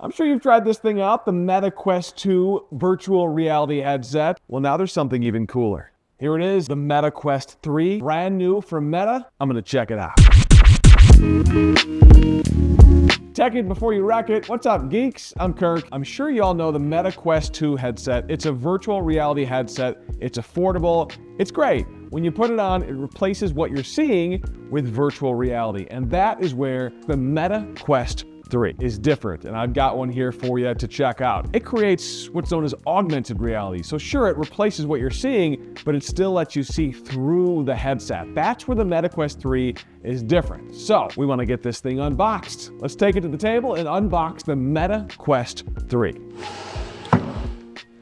I'm sure you've tried this thing out, the Meta Quest 2 virtual reality headset. Well, now there's something even cooler. Here it is, the Meta Quest 3, brand new from Meta. I'm gonna check it out. Check it before you wreck it. What's up, geeks? I'm Kirk. I'm sure you all know the Meta Quest 2 headset. It's a virtual reality headset. It's affordable. It's great. When you put it on, it replaces what you're seeing with virtual reality. And that is where the Meta Quest 3 is different, and I've got one here for you to check out. It creates what's known as augmented reality. So sure, it replaces what you're seeing, but it still lets you see through the headset. That's where the Meta Quest 3 is different. So we want to get this thing unboxed. Let's take it to the table and unbox the Meta Quest 3.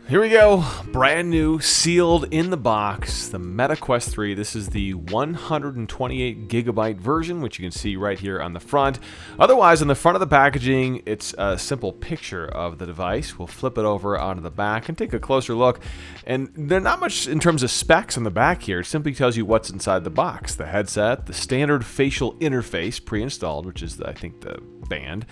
Here we go, brand new, sealed in the box, the Meta Quest 3. This is the 128 gigabyte version, which you can see right here on the front. Otherwise, on the front of the packaging, it's a simple picture of the device. We'll flip it over onto the back and take a closer look. And there's not much in terms of specs on the back here. It simply tells you what's inside the box. The headset, the standard facial interface pre-installed, which is, I think, the band.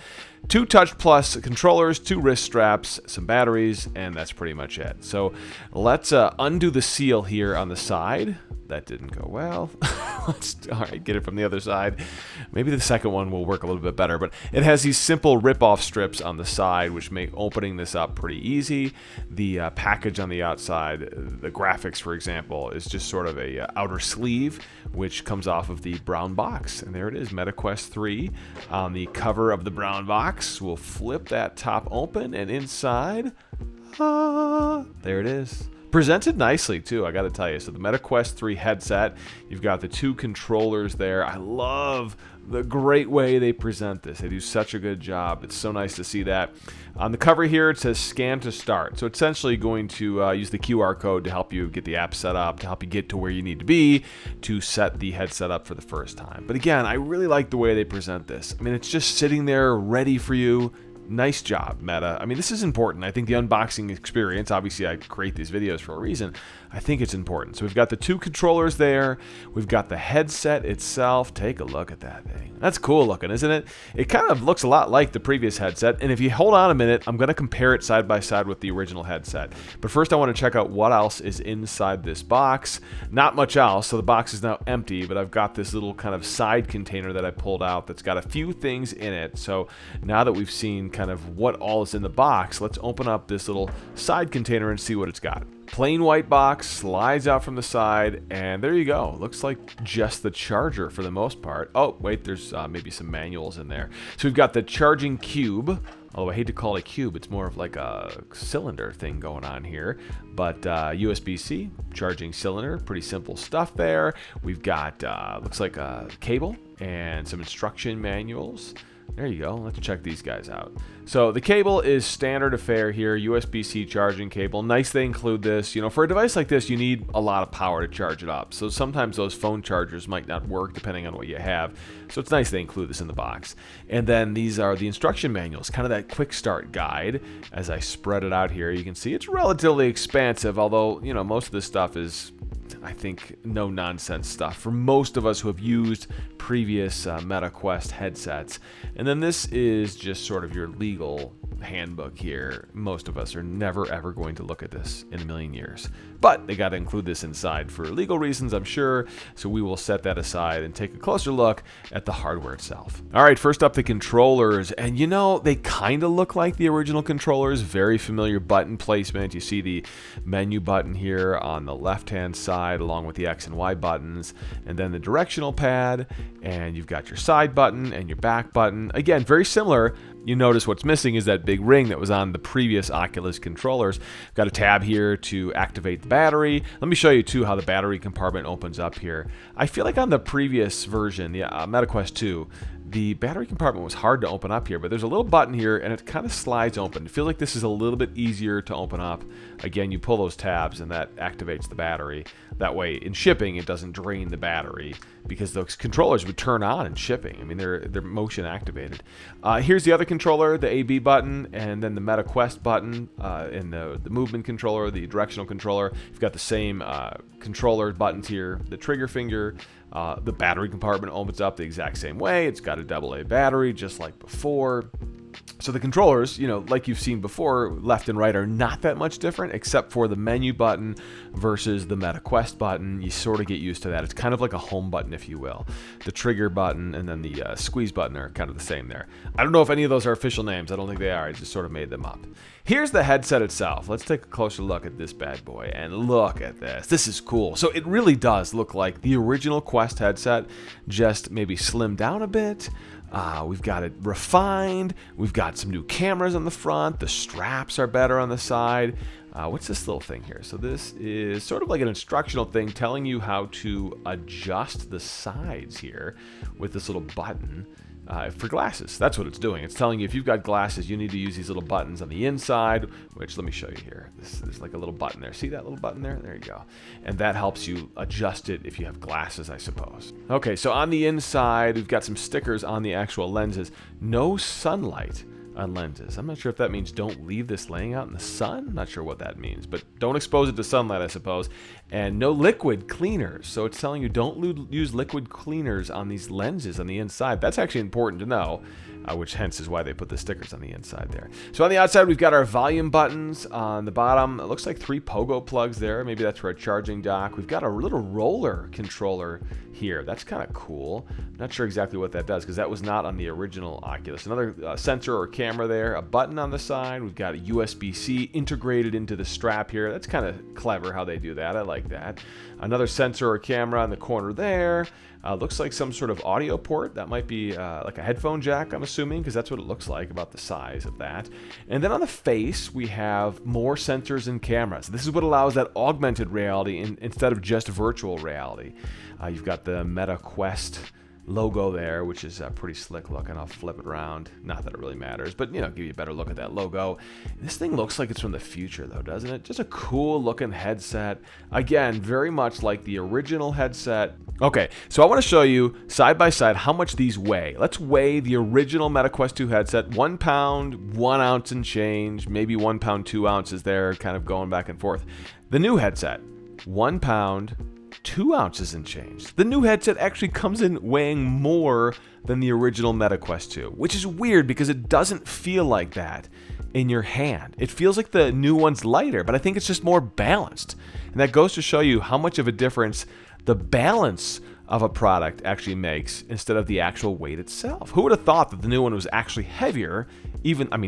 2 Touch Plus controllers, 2 wrist straps, some batteries, and that's pretty much it. So let's undo the seal here on the side. That didn't go well. All right, get it from the other side. Maybe the second one will work a little bit better, but it has these simple rip-off strips on the side, which make opening this up pretty easy. The package on the outside, the graphics, for example, is just sort of a outer sleeve, which comes off of the brown box. And there it is, Meta Quest 3 on the cover of the brown box. We'll flip that top open, and inside, there it is. Presented nicely too, I gotta tell you. So the Meta Quest 3 headset, you've got the 2 controllers there. I love the great way they present this. They do such a good job. It's so nice to see that. On the cover here, it says scan to start. So it's essentially going to use the QR code to help you get the app set up, to help you get to where you need to be to set the headset up for the first time. But again, I really like the way they present this. I mean, it's just sitting there ready for you. Nice job, Meta. I mean, this is important. I think the unboxing experience, obviously I create these videos for a reason. I think it's important. So we've got the 2 controllers there. We've got the headset itself. Take a look at that thing. That's cool looking, isn't it? It kind of looks a lot like the previous headset. And if you hold on a minute, I'm going to compare it side by side with the original headset. But first I want to check out what else is inside this box. Not much else. So the box is now empty, but I've got this little kind of side container that I pulled out that's got a few things in it. So now that we've seen kind of what all is in the box, let's open up this little side container and see what it's got. Plain white box, slides out from the side, and there you go. Looks like just the charger for the most part. Oh, wait, there's maybe some manuals in there. So we've got the charging cube, although I hate to call it a cube, it's more of like a cylinder thing going on here. But USB-C, charging cylinder, pretty simple stuff there. We've got, looks like a cable and some instruction manuals. There you go. Let's check these guys out. So the cable is standard affair here, USB-C charging cable. Nice they include this. You know, for a device like this, you need a lot of power to charge it up. So sometimes those phone chargers might not work depending on what you have. So it's nice they include this in the box. And then these are the instruction manuals, kind of that quick start guide. As I spread it out here, you can see it's relatively expansive, although, you know, most of this stuff is, I think, no nonsense stuff for most of us who have used previous Meta Quest headsets. And then this is just sort of your legal handbook here. Most of us are never ever going to look at this in a million years. But they got to include this inside for legal reasons, I'm sure. So we will set that aside and take a closer look at the hardware itself. All right, first up, the controllers. And you know, they kind of look like the original controllers. Very familiar button placement. You see the menu button here on the left-hand side along with the X and Y buttons. And then the directional pad. And you've got your side button and your back button. Again, very similar. You notice what's missing is that big ring that was on the previous Oculus controllers. Got a tab here to activate the battery. Let me show you too how the battery compartment opens up here. I feel like on the previous version, the Meta Quest 2, the battery compartment was hard to open up here, but there's a little button here and it kind of slides open. I feel like this is a little bit easier to open up. Again, you pull those tabs and that activates the battery. That way, in shipping, it doesn't drain the battery because those controllers would turn on in shipping. I mean, they're motion activated. Here's the other controller, the AB button, and then the Meta Quest button, and the movement controller, the directional controller. You've got the same controller buttons here, the trigger finger. The battery compartment opens up the exact same way. It's got a AA battery, just like before. So the controllers, like you've seen before, left and right are not that much different, except for the menu button versus the Meta Quest button. You sort of get used to that. It's kind of like a home button, if you will. The trigger button and then the squeeze button are kind of the same there. I don't know if any of those are official names. I don't think they are. I just sort of made them up. Here's the headset itself. Let's take a closer look at this bad boy, and look at this. This is cool. So it really does look like the original Quest headset, just maybe slimmed down a bit. We've got it refined. We've got some new cameras on the front. The straps are better on the side. What's this little thing here? So this is sort of like an instructional thing telling you how to adjust the sides here with this little button. For glasses, that's what it's doing. It's telling you if you've got glasses, you need to use these little buttons on the inside, which let me show you here. This is like a little button there. See that little button there? There you go. And that helps you adjust it if you have glasses, I suppose. Okay, so on the inside, we've got some stickers on the actual lenses. No sunlight on lenses. I'm not sure if that means don't leave this laying out in the sun. Not sure what that means, but don't expose it to sunlight, I suppose. And no liquid cleaners. So it's telling you don't use liquid cleaners on these lenses on the inside. That's actually important to know, which hence is why they put the stickers on the inside there. So on the outside, we've got our volume buttons. On the bottom, it looks like 3 pogo plugs there. Maybe that's for a charging dock. We've got a little roller controller here. That's kind of cool. Not sure exactly what that does because that was not on the original Oculus. Another sensor or camera there, a button on the side. We've got a USB-C integrated into the strap here. That's kind of clever how they do that. I like that. Another sensor or camera in the corner there. Looks like some sort of audio port. That might be like a headphone jack, I'm assuming, because that's what it looks like, about the size of that. And then on the face, we have more sensors and cameras. This is what allows that augmented reality instead of just virtual reality. You've got the Meta Quest logo there, which is pretty slick looking. I'll flip it around. Not that it really matters, but give you a better look at that logo. This thing looks like it's from the future though, doesn't it? Just a cool looking headset. Again, very much like the original headset. Okay, so I want to show you side by side how much these weigh. Let's weigh the original Meta Quest 2 headset. 1 pound, 1 ounce and change, maybe 1 pound, 2 ounces there, kind of going back and forth. The new headset, 1 pound, 2 ounces and change. The new headset actually comes in weighing more than the original Meta Quest 2, which is weird because it doesn't feel like that in your hand. It feels like the new one's lighter, but I think it's just more balanced. And that goes to show you how much of a difference the balance of a product actually makes instead of the actual weight itself. Who would have thought that the new one was actually heavier,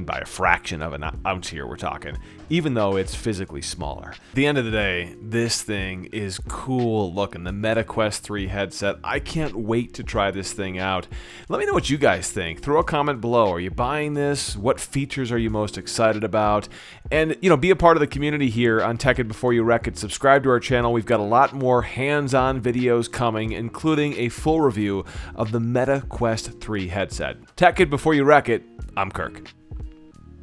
by a fraction of an ounce here we're talking, even though it's physically smaller. At the end of the day, this thing is cool looking. The Meta Quest 3 headset. I can't wait to try this thing out. Let me know what you guys think. Throw a comment below. Are you buying this? What features are you most excited about? And, be a part of the community here on Tech It Before You Wreck It. Subscribe to our channel. We've got a lot more hands-on videos coming, including a full review of the Meta Quest 3 headset. Tech It Before You Wreck It. I'm Kirk.